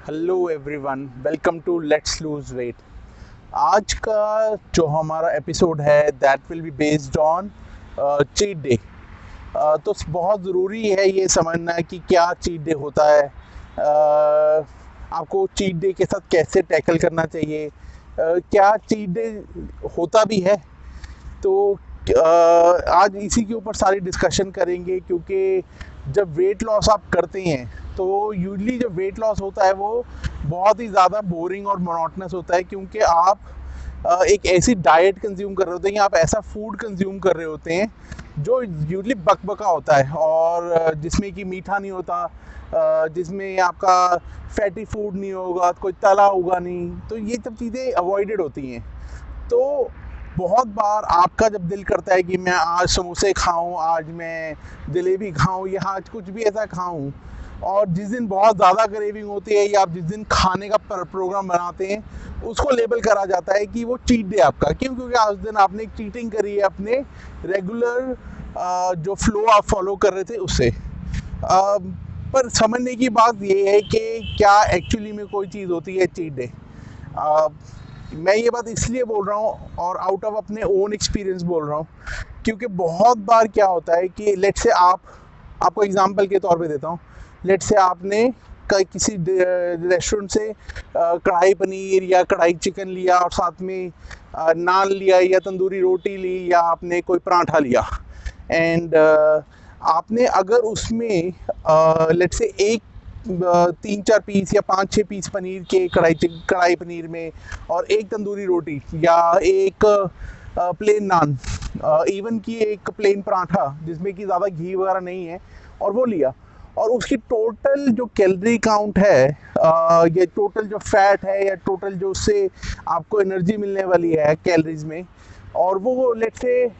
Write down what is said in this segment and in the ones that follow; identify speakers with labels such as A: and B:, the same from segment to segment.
A: Hello everyone, welcome to let's lose weight. आज का जो हमारा एपिसोड है that will be based on cheat day. तो बहुत ज़रूरी है ये समझना कि क्या चीट डे होता है, आपको चीट डे के साथ कैसे टैकल करना चाहिए, क्या चीट डे होता भी है। तो आज इसी के ऊपर सारी डिस्कशन करेंगे, क्योंकि जब वेट लॉस आप करते हैं तो यूजली जो वेट लॉस होता है वो बहुत ही ज़्यादा बोरिंग और मोनोटनस होता है, क्योंकि आप एक ऐसी डाइट कंज्यूम कर रहे होते हैं, आप ऐसा फूड कंज्यूम कर रहे होते हैं जो यूजली बकबका होता है और जिसमें कि मीठा नहीं होता, जिसमें आपका फैटी फूड नहीं होगा, कोई तला होगा नहीं, तो ये सब चीज़ें अवॉइडेड होती हैं। तो बहुत बार आपका जब दिल करता है कि मैं आज समोसे खाऊं, आज मैं जलेबी खाऊं या आज कुछ भी ऐसा खाऊं, और जिस दिन बहुत ज़्यादा क्रेविंग होती है या आप जिस दिन खाने का प्रोग्राम बनाते हैं उसको लेबल करा जाता है कि वो चीट डे आपका। क्यों? क्योंकि आज दिन आपने एक चीटिंग करी है अपने रेगुलर जो फ्लो आप फॉलो कर रहे थे उससे। पर समझने की बात ये है कि क्या एक्चुअली में कोई चीज़ होती है चीट डे। मैं ये बात इसलिए बोल रहा हूँ और आउट ऑफ अपने ओन एक्सपीरियंस बोल रहा हूँ, क्योंकि बहुत बार क्या होता है कि लेट से आपको एग्जांपल के तौर पे देता हूँ। लेट से आपने किसी रेस्टोरेंट से कढ़ाई पनीर या कढ़ाई चिकन लिया और साथ में नान लिया या तंदूरी रोटी ली या आपने कोई पराठा लिया, एंड आपने अगर उसमें लेट से एक 3-4 पीस या 5-6 पीस पनीर के कढ़ाई पनीर में और एक तंदूरी रोटी या एक प्लेन नान, इवन कि एक प्लेन पराठा जिसमें कि ज़्यादा घी वगैरह नहीं है, और वो लिया, और उसकी टोटल जो कैलोरी काउंट है या टोटल जो फैट है या टोटल जो उससे आपको एनर्जी मिलने वाली है कैलोरीज में, और वो लेट से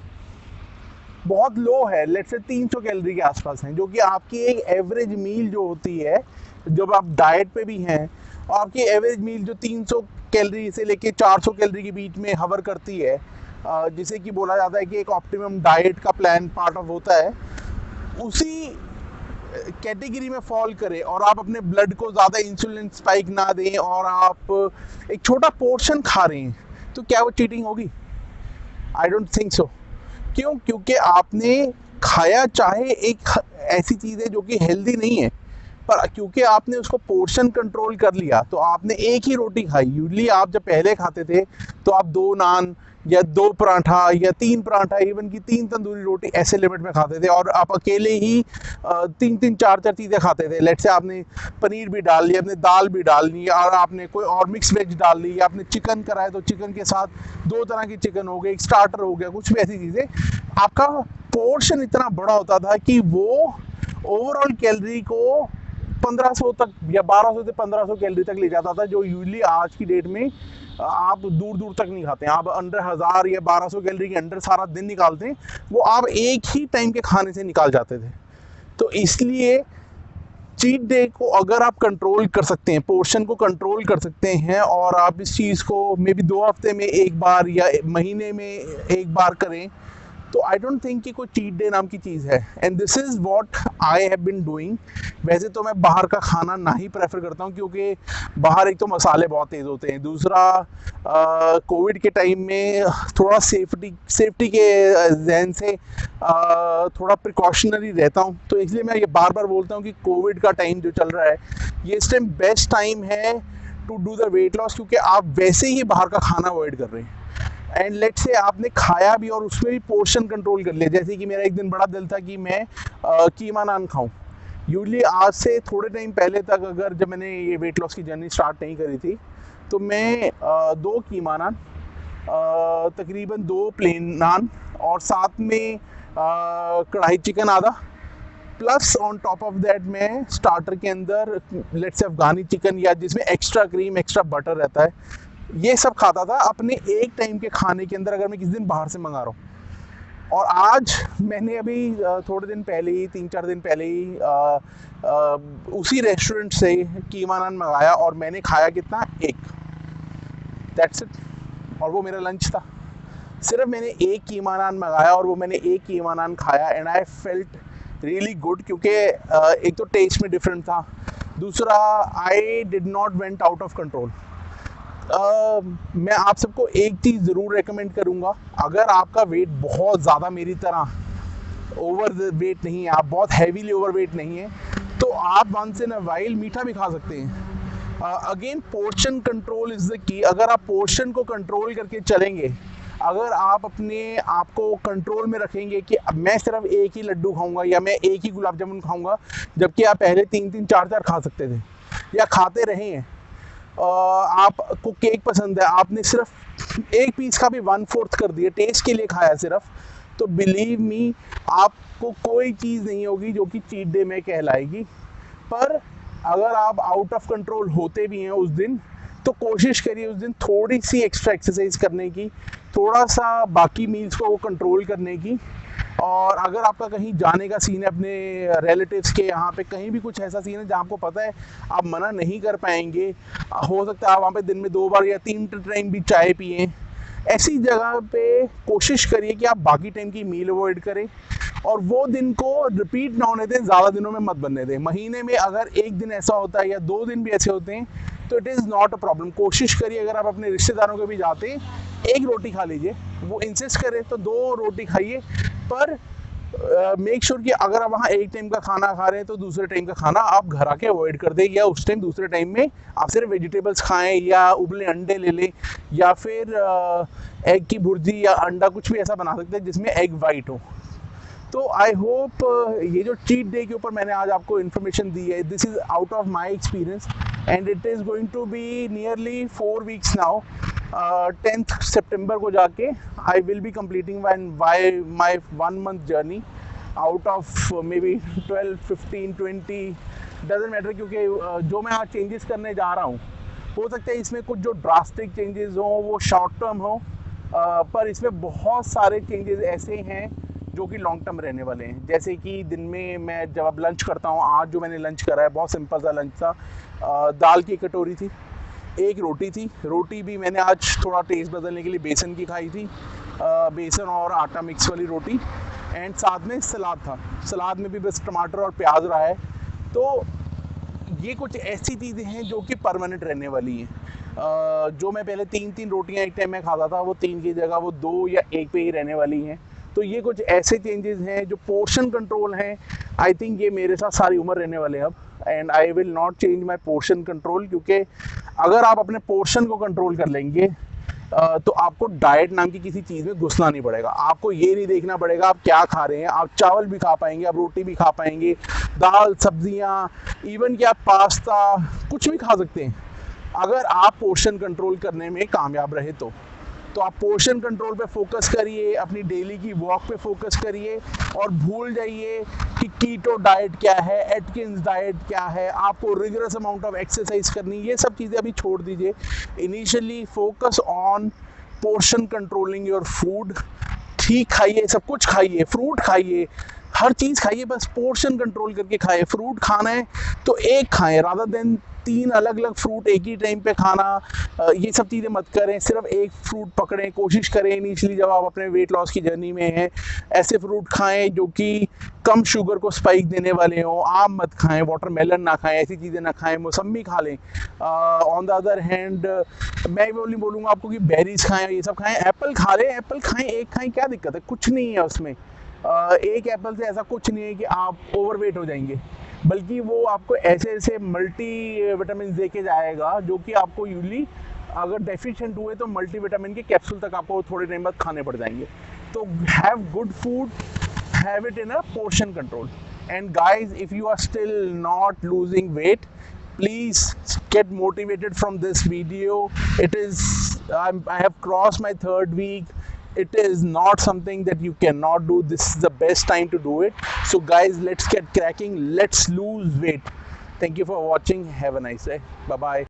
A: बहुत लो है, लेट से 300 कैलोरी के आसपास हैं, जो कि आपकी एक एवरेज मील जो होती है जब आप डाइट पे भी हैं, और आपकी एवरेज मील जो 300 कैलोरी से लेके 400 कैलोरी के बीच में हवर करती है, जिसे कि बोला जाता है कि एक ऑप्टिमम डाइट का प्लान पार्ट ऑफ होता है, उसी कैटेगरी में फॉल करे और आप अपने ब्लड को ज़्यादा इंसुलिन स्पाइक ना दें और आप एक छोटा पोर्शन खा रहे हैं, तो क्या वो चीटिंग होगी? I don't think so. क्यों? क्योंकि आपने खाया चाहे एक ऐसी चीज़ है जो कि हेल्दी नहीं है, पर क्योंकि आपने उसको पोर्शन कंट्रोल कर लिया, तो आपने एक ही रोटी खाई। यूजली आप जब पहले खाते थे तो आप 2 नान या 2 पराठा या 3 पराठा, इवन की 3 तंदूरी रोटी ऐसे लिमिट में खाते थे, और आप अकेले ही 3-3 4-4 चीज़ें खाते थे। लेट से आपने पनीर भी डाल लिया, आपने दाल भी डाल ली, और आपने कोई और मिक्स वेज डाल ली, आपने चिकन कराया तो चिकन के साथ 2 तरह की चिकन हो गई, एक स्टार्टर हो गया, कुछ भी ऐसी चीज़ें। आपका पोर्शन इतना बड़ा होता था कि वो ओवरऑल कैलोरी को 1500 तक या 1200 से 1500 कैलोरी तक ले जाता था, जो यूजली आज की डेट में आप दूर दूर तक नहीं खाते हैं। आप अंडर 1000 या 1200 कैलोरी के अंडर सारा दिन निकालते हैं, वो आप एक ही टाइम के खाने से निकाल जाते थे। तो इसलिए चीट डे को अगर आप कंट्रोल कर सकते हैं, पोर्शन को कंट्रोल कर सकते हैं, और आप इस चीज़ को मे बी 2 हफ्ते में एक बार या महीने में एक बार करें, तो आई डोंट थिंक कि कोई चीट डे नाम की चीज़ है। And this is what I have been doing. वैसे तो मैं बाहर का खाना ना ही प्रेफर करता हूँ, क्योंकि बाहर एक तो मसाले बहुत तेज़ होते हैं, दूसरा कोविड के टाइम में थोड़ा सेफ्टी के जहन से थोड़ा प्रिकॉशनरी रहता हूँ। तो इसलिए मैं ये बार बार बोलता हूँ कि कोविड का टाइम जो चल रहा है, ये इस टाइम बेस्ट टाइम है to do the weight loss, क्योंकि आप वैसे ही बाहर का खाना अवॉइड कर रहे हैं, एंड लेट से आपने खाया भी और उसमें भी पोर्शन कंट्रोल कर लिया। जैसे कि मेरा एक दिन बड़ा दिल था कि मैं कीमा नान खाऊं। यूजली आज से थोड़े टाइम पहले तक, अगर जब मैंने ये वेट लॉस की जर्नी स्टार्ट नहीं करी थी, तो मैं 2 कीमा नान, तकरीबन 2 प्लेन नान, और साथ में कढ़ाई चिकन आधा, plus on top of that मैं स्टार्टर के अंदर लेट से अफगानी चिकन, या जिसमें एक्स्ट्रा क्रीम एक्स्ट्रा बटर रहता है, ये सब खाता था अपने एक टाइम के खाने के अंदर, अगर मैं किसी दिन बाहर से मंगा रहा हूँ। और आज मैंने अभी थोड़े दिन पहले ही, 3-4 दिन पहले ही उसी रेस्टोरेंट से कीमा नान मंगाया, और मैंने खाया कितना? एक। That's it. और वो मेरा लंच था। सिर्फ मैंने एक कीमा नान मंगाया और वो मैंने एक कीमा नान खाया, and I felt really good, क्योंकि एक तो टेस्ट में डिफरेंट था, दूसरा, I did not went out of control. मैं आप सबको एक चीज़ ज़रूर रेकमेंड करूँगा, अगर आपका वेट बहुत ज़्यादा मेरी तरह ओवर वेट नहीं है, आप बहुत हैवीली ओवर वेट नहीं है, तो आप वंस इन अ वाइल मीठा भी खा सकते हैं। Again portion control is the key. अगर आप पोर्शन को कंट्रोल करके चलेंगे, अगर आप अपने आप को कंट्रोल में रखेंगे कि अब मैं सिर्फ एक ही लड्डू खाऊंगा या मैं एक ही गुलाब जामुन खाऊंगा, जबकि आप पहले 3-3 4-4 खा सकते थे या खाते रहे हैं। आपको केक पसंद है, आपने सिर्फ एक पीस का भी 1/4 कर दिया, टेस्ट के लिए खाया सिर्फ, तो बिलीव मी आपको कोई चीज़ नहीं होगी जो कि चीट डे में कहलाएगी। पर अगर आप आउट ऑफ कंट्रोल होते भी हैं उस दिन, तो कोशिश करिए उस दिन थोड़ी सी एक्स्ट्रा एक्सरसाइज करने की, थोड़ा सा बाकी मील्स को कंट्रोल करने की। और अगर आपका कहीं जाने का सीन है अपने रिलेटिव्स के यहाँ पे, कहीं भी कुछ ऐसा सीन है जहाँ आपको पता है आप मना नहीं कर पाएंगे, हो सकता है आप वहाँ पे दिन में 2 बार या 3 टाइम भी चाय पिए, ऐसी जगह पे कोशिश करिए कि आप बाकी टाइम की मील अवॉइड करें और वो दिन को रिपीट ना होने दें, ज़्यादा दिनों में मत बनने दें। महीने में अगर एक दिन ऐसा होता है या 2 दिन भी ऐसे होते हैं तो it is not a problem. कोशिश करिए अगर आप अपने रिश्तेदारों के भी जाते हैं, एक रोटी खा लीजिए, वो इंसिस्ट करें तो 2 रोटी खाइए, पर मेक श्योर कि अगर आप वहाँ एक टाइम का खाना खा रहे हैं तो दूसरे टाइम का खाना आप घर आके अवॉइड कर दें, या उस टाइम दूसरे टाइम में आप सिर्फ वेजिटेबल्स खाएं या उबले अंडे ले लें, या फिर एग की भुर्जी या अंडा कुछ भी ऐसा बना सकते हैं जिसमें एग वाइट हो। तो आई होप ये जो चीट डे के ऊपर मैंने आज आपको इन्फॉर्मेशन दी है, this is out of my experience and it is going to be nearly 4 weeks now. 10th सितंबर को जाके I will be completing my 1 month journey out of maybe 12, 15, 20 doesn't matter, क्योंकि जो मैं आज चेंजेस करने जा रहा हूँ, हो सकता है इसमें कुछ जो ड्रास्टिक चेंजेस हों वो शॉर्ट टर्म हो, पर इसमें बहुत सारे चेंजेस ऐसे हैं जो कि लॉन्ग टर्म रहने वाले हैं। जैसे कि दिन में मैं जब अब लंच करता हूँ, आज जो मैंने लंच करा है बहुत सिंपल सा लंच था, दाल की कटोरी थी, एक रोटी थी, रोटी भी मैंने आज थोड़ा टेस्ट बदलने के लिए बेसन की खाई थी, बेसन और आटा मिक्स वाली रोटी, एंड साथ में सलाद था, सलाद में भी बस टमाटर और प्याज रहा है। तो ये कुछ ऐसी चीज़ें हैं जो कि परमानेंट रहने वाली हैं। जो मैं पहले 3-3 रोटियां एक टाइम में खाता था, वो 3 की जगह वो 2 या 1 पे ही रहने वाली हैं। तो ये कुछ ऐसे चेंजेस हैं जो पोर्शन कंट्रोल हैं, आई थिंक ये मेरे साथ सारी उम्र रहने वाले हैं अब, and I will not change my portion control, क्योंकि अगर आप अपने पोर्शन को कंट्रोल कर लेंगे तो आपको डाइट नाम की किसी चीज़ में घुसना नहीं पड़ेगा। आपको ये नहीं देखना पड़ेगा आप क्या खा रहे हैं, आप चावल भी खा पाएंगे, आप रोटी भी खा पाएंगे, दाल, सब्जियाँ, इवन कि आप पास्ता कुछ भी खा सकते हैं, अगर आप पोर्शन कंट्रोल करने में कामयाब रहे तो। तो आप पोर्शन कंट्रोल पे फोकस करिए, अपनी डेली की वॉक पे फोकस करिए, और भूल जाइए कि कीटो डाइट क्या है, एटकिंस डाइट क्या है, आपको रिगरस अमाउंट ऑफ एक्सरसाइज करनी, ये सब चीज़ें अभी छोड़ दीजिए। Initially focus on portion controlling your food. ठीक खाइए, सब कुछ खाइए, फ्रूट खाइए, हर चीज़ खाइए, बस पोर्शन कंट्रोल करके खाइए। फ्रूट खाना है तो एक खाएं, रादर देन 3 अलग अलग फ्रूट एक ही टाइम पे खाना, ये सब चीज़ें मत करें। सिर्फ एक फ्रूट पकड़ें, कोशिश करें इनिशियली जब आप अपने वेट लॉस की जर्नी में हैं, ऐसे फ्रूट खाएं जो कि कम शुगर को स्पाइक देने वाले हों। आम मत खाएं, वाटरमेलन ना खाएं, ऐसी चीज़ें ना खाएं, मौसम्मी खा लें। ऑन द अदर हैंड मैं बोलूँगा आपको कि बेरीज खाएं, ये सब खाएं, एप्पल खा लें, एप्पल खाएं, एक खाएं, क्या दिक्कत है, कुछ नहीं है उसमें। एक एप्पल से ऐसा कुछ नहीं है कि आप ओवरवेट हो जाएंगे, बल्कि वो आपको ऐसे ऐसे मल्टी विटामिन दे के जाएगा जो कि आपको यूजली अगर डेफिशिएंट हुए तो मल्टी विटामिन के कैप्सूल तक आपको थोड़े टाइम बाद खाने पड़ जाएंगे। तो have good food, have it in a portion control. And guys, if you are still not losing weight, please get motivated from this video. I have crossed my 3rd week. It is not something that you cannot do. This is the best time to do it. So guys, let's get cracking, let's lose weight. Thank you for watching. Have a nice day. Bye bye.